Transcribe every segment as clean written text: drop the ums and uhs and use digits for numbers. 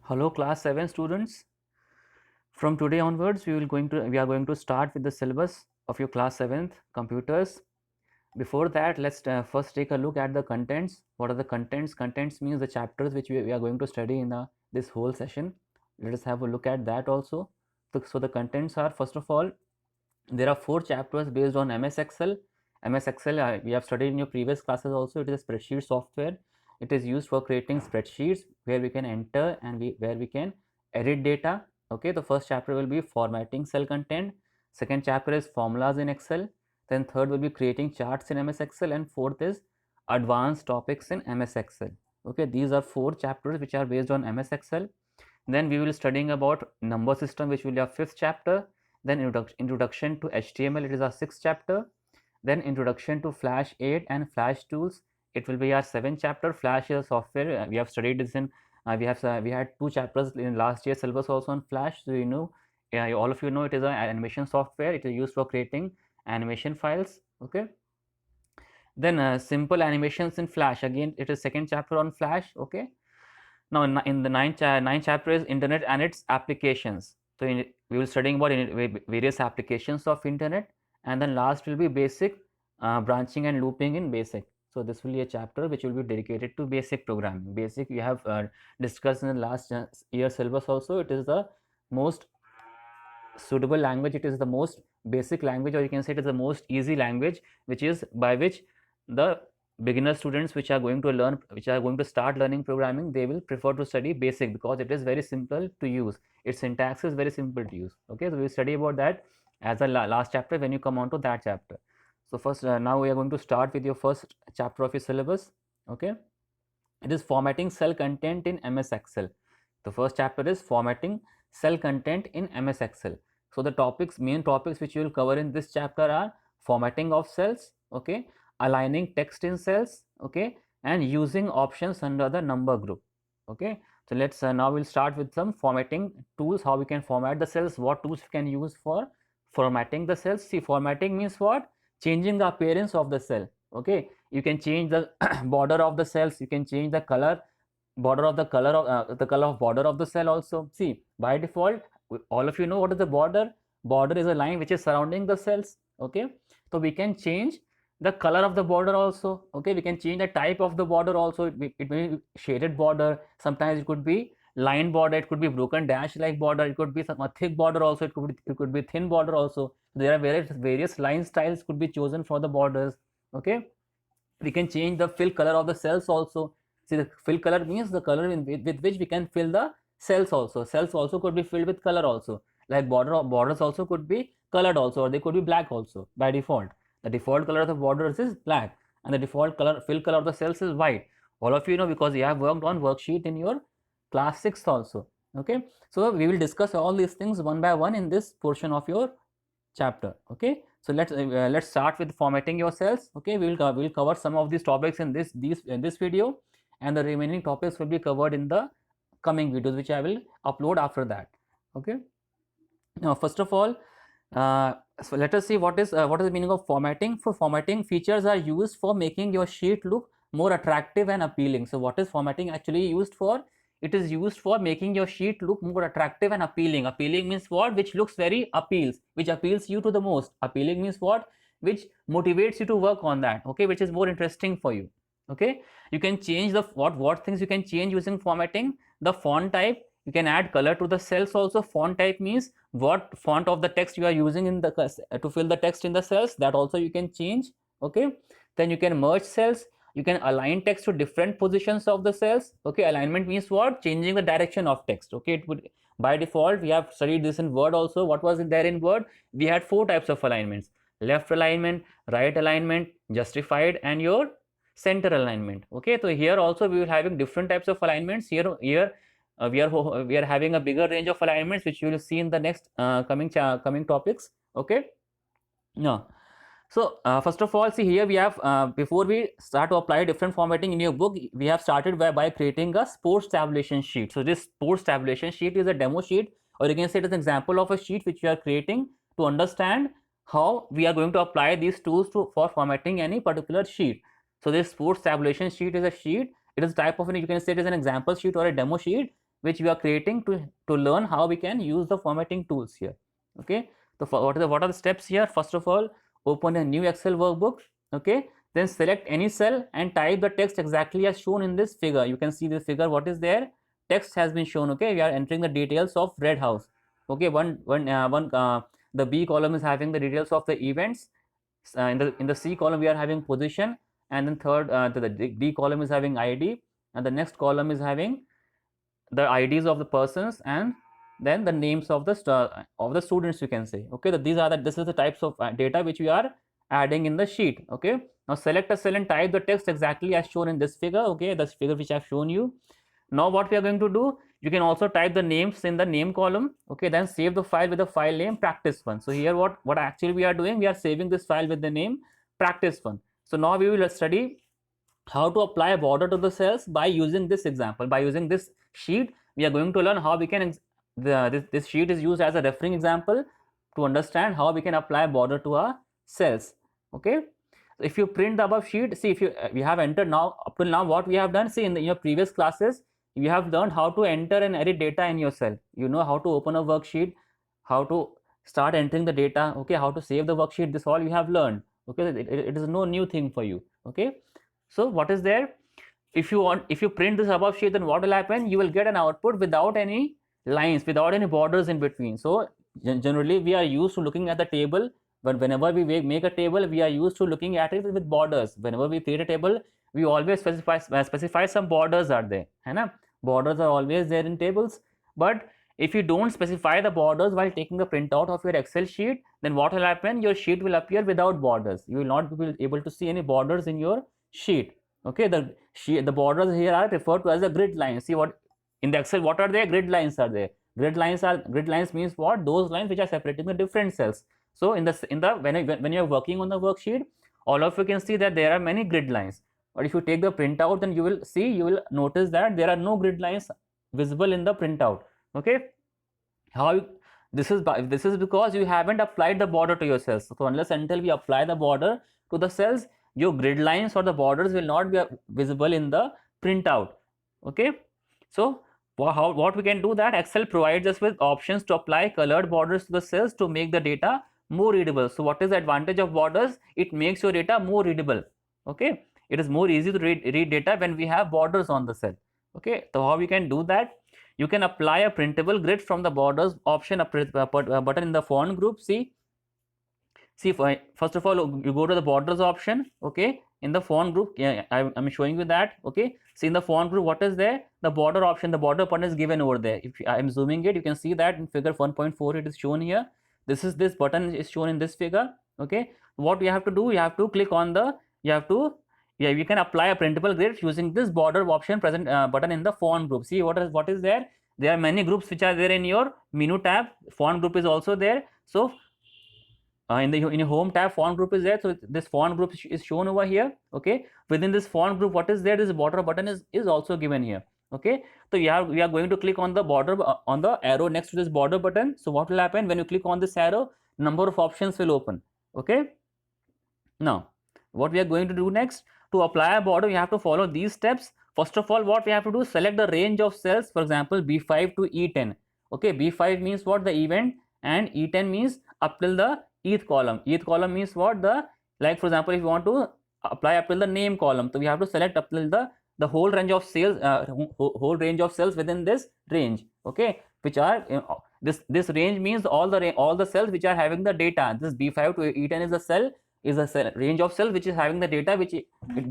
Hello class 7 students. From today onwards we are going to start with the syllabus of your class 7th computers. Before that, let's first take a look at the contents. What are the contents? Contents means the chapters which we are going to study in this whole session. Let us have a look at that also. So the contents are, first of all, there are 4 chapters based on MS Excel. MS Excel, we have studied in your previous classes also. It is a spreadsheet software. It is used for creating spreadsheets where we can enter and where we can edit data. Okay, the first chapter will be formatting cell content. Second chapter is formulas in Excel. Then third will be creating charts in MS Excel, and fourth is advanced topics in MS Excel. Okay, these are 4 chapters which are based on MS Excel. Then we will studying about number system, which will be our 5th chapter. Then introduction to HTML, it is our 6th chapter. Then introduction to Flash 8 and Flash tools, it will be our 7th chapter. Flash is a software, we have studied this in we had 2 chapters in last year syllabus also on Flash. So you know, all of you know, it is an animation software. It is used for creating animation files. Okay, then simple animations in Flash, again it is 2nd chapter on Flash. Okay, now in the ninth chapter is internet and its applications. So we will studying about various applications of internet, and then last will be basic branching and looping in basic. So this will be a chapter which will be dedicated to basic programming. Basic we have discussed in the last year syllabus also. It is the most suitable language, it is the most basic language, or you can say it is the most easy language, which is by which the beginner students which are going to learn, which are going to start learning programming, they will prefer to study basic because it is very simple to use. Its syntax is very simple to use. Okay, so we will study about that as a last chapter when you come on to that chapter. So first, now we are going to start with your first chapter of your syllabus. Okay, it is formatting cell content in MS Excel. The first chapter is formatting cell content in MS Excel. So the main topics which you will cover in this chapter are formatting of cells, okay, aligning text in cells, okay, and using options under the number group. Okay, so let's now we'll start with some formatting tools, how we can format the cells, what tools we can use for formatting the cells. See, formatting means what? Changing the appearance of the cell. Okay, you can change the border of the cells, you can change the color border of the color of border of the cell also. See, by default, all of you know what is the border. Border is a line which is surrounding the cells. Okay, so we can change the color of the border also. Okay, we can change the type of the border also. It may be shaded border, sometimes it could be line border, it could be broken dash like border, it could be some a thick border also, it could be thin border also. There are various line styles could be chosen for the borders. Okay, we can change the fill color of the cells also. See, the fill color means the color with which we can fill the cells also. Cells also could be filled with color also, like borders also could be colored also, or they could be black also. By default, the default color of the borders is black, and the default fill color of the cells is white. All of you know because you have worked on worksheet in your class 6 also. Okay, so we will discuss all these things one by one in this portion of your chapter. Okay, so let's start with formatting your cells. Okay, we'll cover some of these topics in this video, and the remaining topics will be covered in the coming videos which I will upload after that. Okay, now first of all, so let us see what is the meaning of formatting. For formatting, features are used for making your sheet look more attractive and appealing. So what is formatting actually used for? It is used for making your sheet look more attractive and appealing. Appealing means what? Which looks very appeals, which appeals you to the most. Appealing means what? Which motivates you to work on that. Okay, which is more interesting for you. Okay, you can change the what things you can change using formatting. The font type, you can add color to the cells also. Font type means what font of the text you are using in the to fill the text in the cells, that also you can change. Okay, then you can merge cells, you can align text to different positions of the cells. Okay, alignment means what? Changing the direction of text. Okay, it would, by default, we have studied this in Word also. What was it there in Word? We had 4 types of alignments: left alignment, right alignment, justified, and your center alignment. Okay, so here also we will having different types of alignments. Here we are having a bigger range of alignments, which you will see in the next coming topics. Okay, now, so first of all, see, here we have before we start to apply different formatting in your book, we have started by creating a sports tabulation sheet. So this sports tabulation sheet is a demo sheet, or you can say it is an example of a sheet which we are creating to understand how we are going to apply these tools for formatting any particular sheet. So this sports tabulation sheet is a sheet. It is a type of you can say it is an example sheet or a demo sheet which we are creating to learn how we can use the formatting tools here. Okay, so what are the steps here? First of all, open a new Excel workbook. Okay, then select any cell and type the text exactly as shown in this figure. You can see this figure, what is there? Text has been shown. Okay, we are entering the details of red house. Okay, the B column is having the details of the events. In the C column we are having position, and then third the D column is having ID, and the next column is having the IDs of the persons, and then the names of the students, you can say. Okay, this is the types of data which we are adding in the sheet. Okay, now select a cell and type the text exactly as shown in this figure. Okay, this figure which I have shown you. Now what we are going to do, you can also type the names in the name column. Okay, then save the file with the file name practice1. So here what actually we are doing, we are saving this file with the name practice1. So now we will study how to apply a border to the cells by using this example. By using this sheet, we are going to learn how we can this sheet is used as a referring example to understand how we can apply border to our cells. Okay, if you print the above sheet, see, if you we have entered now, up till now what we have done, see, in your previous classes you have learned how to enter and edit data in your cell. You know how to open a worksheet, how to start entering the data. Okay, how to save the worksheet. This all you have learned. Okay, it is no new thing for you. Okay, so what is there? If you print this above sheet, then what will happen? You will get an output without any lines, without any borders in between. So generally we are used to looking at the table, but whenever we make a table, we are used to looking at it with borders. Whenever we create a table, we always specify some borders are there, है ना? Borders are always there in tables. But if you don't specify the borders while taking the printout of your Excel sheet, then what will happen? Your sheet will appear without borders. You will not be able to see any borders in your sheet. Okay, the borders here are referred to as the grid lines. See, what in the Excel, what are there? Grid lines are there. Grid lines means what? Those lines which are separating the different cells. So when you are working on the worksheet, all of you can see that there are many grid lines. But if you take the printout, then you will notice that there are no grid lines visible in the printout. Okay, how this is because you haven't applied the border to your cells. So unless until we apply the border to the cells, your grid lines or the borders will not be visible in the printout. Okay, so what we can do, that Excel provides us with options to apply colored borders to the cells to make the data more readable. So what is the advantage of borders? It makes your data more readable. Okay, it is more easy to read data when we have borders on the cell. Okay, so how we can do that? You can apply a printable grid from the borders option button in the font group. See, first of all, you go to the borders option. Okay, in the font group, I'm showing you that. Okay, see, in the font group, what is there? The border option, the border button is given over there. If I'm zooming it, you can see that in figure 1.4 it is shown here. This button is shown in this figure. Okay, what we have to do, you have to click on the, you can apply a printable grid using this border option present button in the font group. See, what is there? There are many groups which are there in your menu tab. Font group is also there. So in your home tab, font group is there. So this font group is shown over here. Okay, within this font group, what is there? This border button is also given here. Okay, so we are going to click on the border, on the arrow next to this border button. So what will happen when you click on this arrow? Number of options will open. Okay, now what we are going to do next, to apply a border, you have to follow these steps. First of all, what we have to do, select the range of cells. For example, B5 to E10. Okay, B5 means what? The event, and E10 means up till the eth column. Eth column means what? The, like for example, if you want to apply up till the name column, so we have to select up till the whole range of cells, whole range of cells within this range. Okay, which are this range means all the cells which are having the data. This B5 to E10 is a cell, range of cells which is having the data,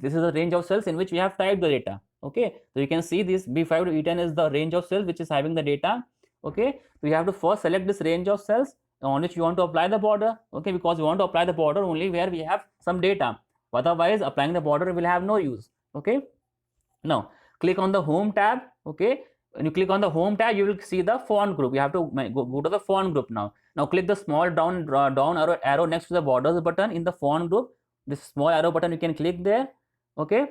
this is a range of cells in which we have typed the data. Okay, so you can see this B5 to E10 is the range of cells which is having the data. Okay, so you have to first select this range of cells on which you want to apply the border. Okay, because you want to apply the border only where we have some data, otherwise applying the border will have no use. Okay, now click on the home tab. Okay, when you click on the home tab, you will see the font group. You have to go to the font group now. Now click the small down arrow next to the borders button in the font group. This small arrow button, you can click there. Okay,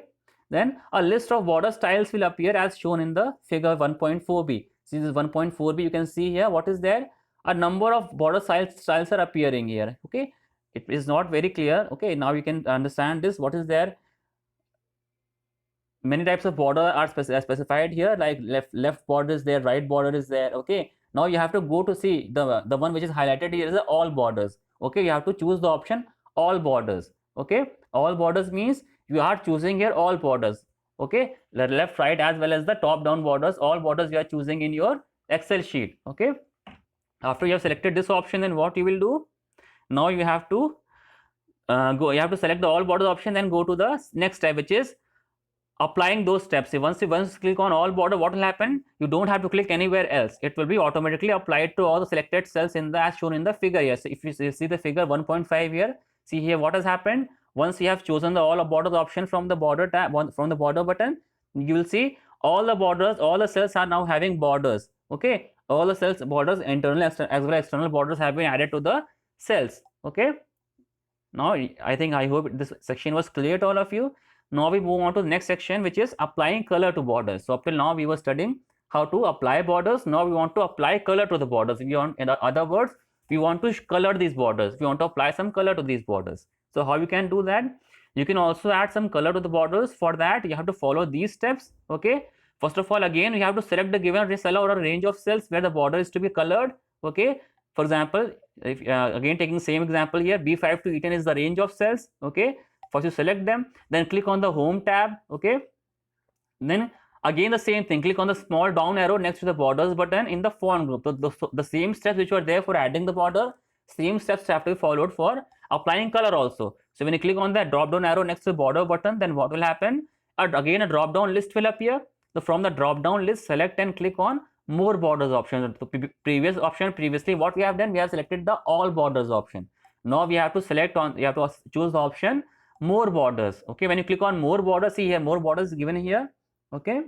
then a list of border styles will appear as shown in the figure 1.4b. See this 1.4b, you can see here what is there. A number of border styles are appearing here. Okay, it is not very clear. Okay, now you can understand this. What is there? many types of border are specified here, like left border is there, right border is there. Okay, now you have to go to see the one which is highlighted here is all borders. Okay, you have to choose the option all borders. Okay, all borders means you are choosing here all borders. Okay, the left, right, as well as the top down borders, all borders you are choosing in your Excel sheet. Okay, after you have selected this option, then what you will do, now you have to you have to select the all borders option, then go to the next step, which is applying those steps. Once you click on all border, what will happen, you don't have to click anywhere else, it will be automatically applied to all the selected cells in the as shown in the figure here. So if you see the figure 1.5 here, see here what has happened. Once you have chosen the all borders option from the border tab, from the border button, you will see all the borders, all the cells are now having borders. Okay, all the cells borders, internal as well as external borders have been added to the cells. Okay, now I hope this section was clear to all of you. Now we move on to the next section, which is applying color to borders. So up till now we were studying how to apply borders. Now we want to apply color to the borders. We want, in other words, we want to color these borders. We want to apply some color to these borders. So how you can do that? You can also add some color to the borders. For that, you have to follow these steps. Okay. First of all, again, you have to select the given cell or a range of cells where the border is to be colored. Okay. For example, if again taking same example here, B5 to E10 is the range of cells. Okay. First you select them, then click on the home tab. Okay, then again the same thing, click on the small down arrow next to the borders button in the font group. So the same steps which were there for adding the border, same steps have to be followed for applying color also. So when you click on that drop down arrow next to the border button, then what will happen, again a drop down list will appear. So from the drop down list, select and click on more borders option. The previous option, previously what we have done, we have selected the all borders option. Now we have to select on, you have to choose the option more borders. Okay, when you click on more borders, see here more borders given here. Okay,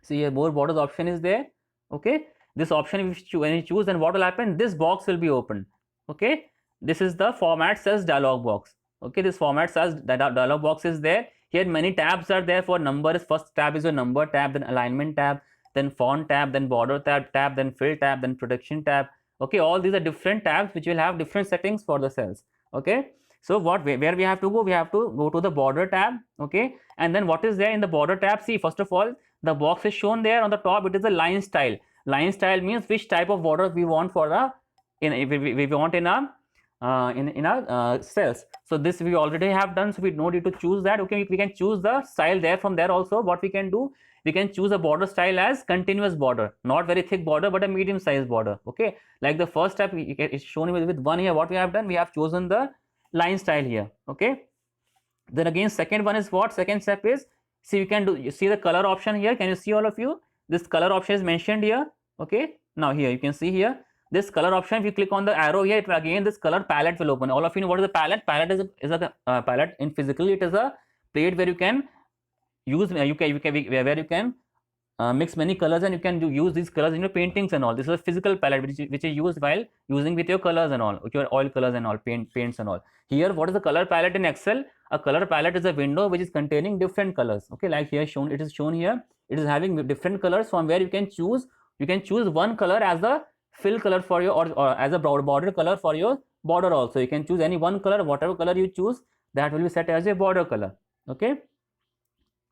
see here more borders option is there. Okay, this option when you choose, then what will happen, this box will be opened. Okay, this is the format cells dialog box. Okay, this format cells dialog box is there. Here many tabs are there. For numbers, first tab is your number tab, then alignment tab, then font tab, then border tab, then fill tab, then protection tab. Okay, all these are different tabs which will have different settings for the cells. Okay, so where we have to go, we have to go to the border tab. Okay, and then what is there in the border tab, see first of all the box is shown there on the top, it is a line style. Line style means which type of border we want for the we want in our cells. So this we already have done, so we don't need to choose that. Okay, we can choose the style there. From there also what we can do, we can choose a border style as continuous border, not very thick border but a medium size border. Okay, like the first step it's shown with one here, what we have done, we have chosen the line style here. Okay, then again second one is what, second step is, see you can do, you see the color option here, can you see all of you, this color option is mentioned here. Okay, now here you can see here this color option, if you click on the arrow here, it will again this color palette will open. All of you know what is a palette. Palette is a palette in physical, it is a plate where you can use where you can mix many colors, and you can use these colors in your paintings and all. This is a physical palette which is used while using with your colors and all, with your oil colors and all, paints and all. Here what is the color palette in Excel? A color palette is a window which is containing different colors. Okay, like here shown, it is shown here, it is having different colors from where you can choose one color as the fill color for your or as a border color for your border also. You can choose any one color, whatever color you choose, that will be set as a border color. Okay,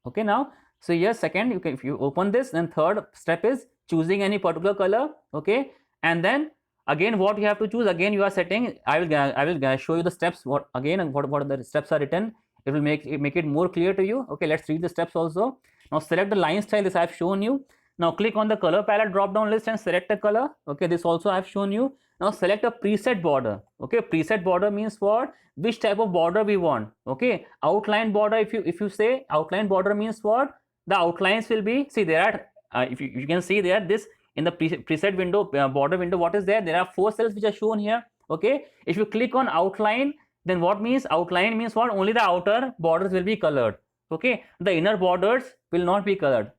okay, now so here second, you can, if you open this, then third step is choosing any particular color. Okay, and then again what you have to choose, again you are setting, I will show you the steps, what the steps are written, it will make it more clear to you. Okay, let's read the steps also. Now select the line style, this I have shown you. Now click on the color palette drop down list and select a color. Okay, this also I have shown you. Now select a preset border. Okay, preset border means what, which type of border we want. Okay, outline border, if you say outline border means what, the outlines will be, see there are if you can see there, this in the preset window, border window, what is there, there are 4 cells which are shown here. Okay, if you click on outline, then what means, outline means what, only the outer borders will be colored. Okay, the inner borders will not be colored.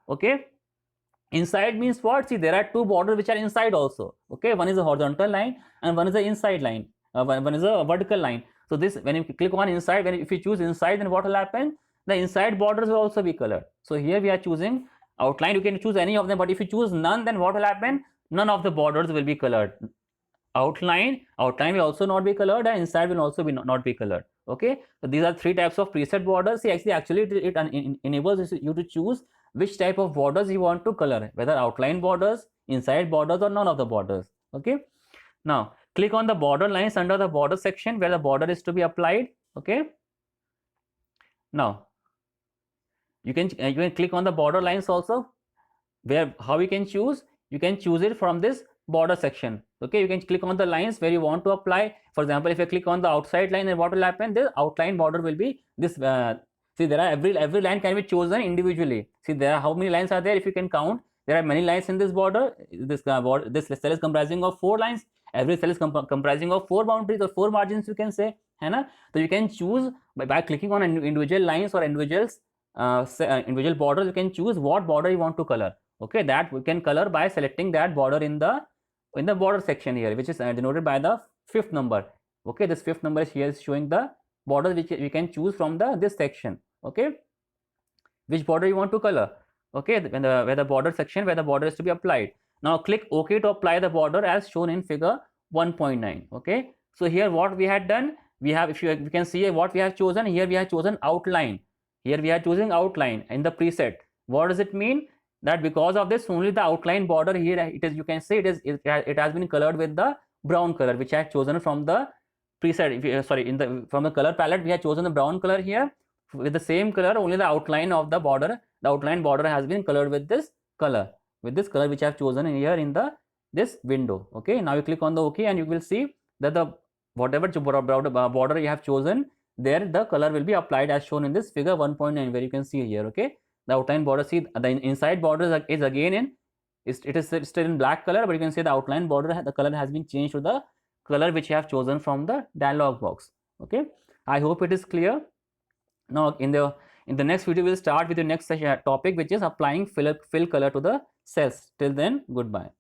Okay, inside means what, see there are 2 borders which are inside also. Okay, one is a horizontal line and one is a inside line, one is a vertical line. So this, when you click on inside, if you choose inside, then what will happen, the inside borders will also be colored. So here we are choosing outline, you can choose any of them, but if you choose none, then what will happen, none of the borders will be colored. Outline will also not be colored, and inside will also be not be colored. Okay, so these are three types of preset borders. See, actually it enables you to choose which type of borders you want to color, whether outline borders, inside borders, or none of the borders. Okay, now click on the border lines under the border section where the border is to be applied. Okay, now you can click on the border lines also, where how you can choose, you can choose it from this border section. Okay, you can click on the lines where you want to apply. For example, if you click on the outside line, then what will happen, the outline border will be this. See, there are every line can be chosen individually. See, there are how many lines are there? If you can count, there are many lines in this border. This cell is comprising of 4 lines. Every cell is comprising of 4 boundaries or 4 margins, you can say, है ना. So you can choose by clicking on individual lines or individual borders. You can choose what border you want to color. Okay, that we can color by selecting that border in the border section here, which is denoted by the 5th number. Okay, this 5th number is here is showing the border which we can choose from this section. Okay, which border you want to color. Okay, where the border section where the border is to be applied. Now click OK to apply the border as shown in figure 1.9. Okay, so here what we had done, we have, if you can see what we have chosen here, we have chosen outline. Here we are choosing outline in the preset. What does it mean? That because of this only the outline border here, it is, you can say it has been colored with the brown color which I have chosen from the preset. If you, from the color palette we have chosen the brown color here. With the same color, only the outline of the outline border has been colored with this color which I have chosen here in this window. Okay, now you click on the OK and you will see that the whatever border you have chosen, there the color will be applied as shown in this figure 1.9, where you can see here. Okay, the outline border, see the inside border is again in, it is still in black color, but you can see the outline border, the color has been changed to the color which you have chosen from the dialog box. Okay, I hope it is clear. Now in the next video we'll start with the next topic, which is applying fill color to the cells. Till then, goodbye.